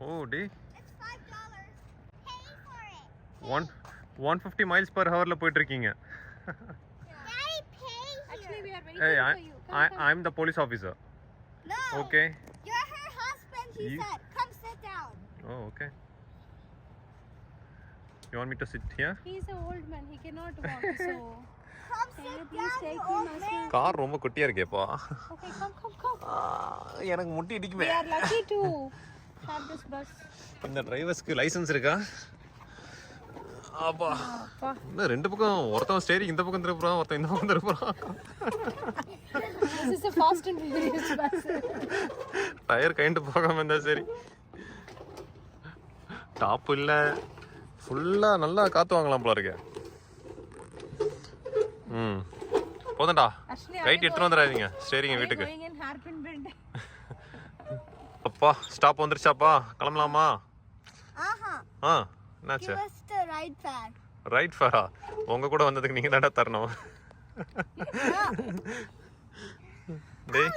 Oh, day. It's $5. Pay for it. 150 miles per hour la போயிட்டு இருக்கீங்க. Daddy, pay here. Actually, we are waiting Hey, for you. Come. I'm the police officer. No. Okay. You're her husband, he said. Come sit down. Oh, okay. You want me to sit here? He's an old man. He cannot walk. So, Come can you sit please down, take you him old as man. well? Car ரொம்ப குட்டியா இருக்கேப்பா. Okay, come. எனக்கு முட்டி இடிக்குமே. We are lucky to have this bus. இந்த டிரைவர்ஸ்க்கு licence இருக்கா? அப்பா. இந்த ரெண்டு பக்கம் ஒருத்தன் ஸ்டேரிங் இந்த பக்கம் திருப்புறான், ஒருத்தன் இந்த பக்கம் திருப்புறான். This is a fast and furious bus. Tyre kind போகாம இருந்தா சரி. டாப் இல்ல. ஃபுல்லா நல்லா காத்து வாங்கலாம் போல இருக்கே. போதண்டா. ரைட் எடுத்து வந்துடாதீங்க ஸ்டேரிங் வீட்டுக்கு. Going in hairpin bend. அப்பா ஸ்டாப் வந்துருச்சாப்பா, கிளம்பலாமா? Uh-huh. என்னாச்சு? Give us the right fare. Right ஃபேரா? உங்க கூட வந்ததுக்கு நீங்க தான்டா தரணும். டேய்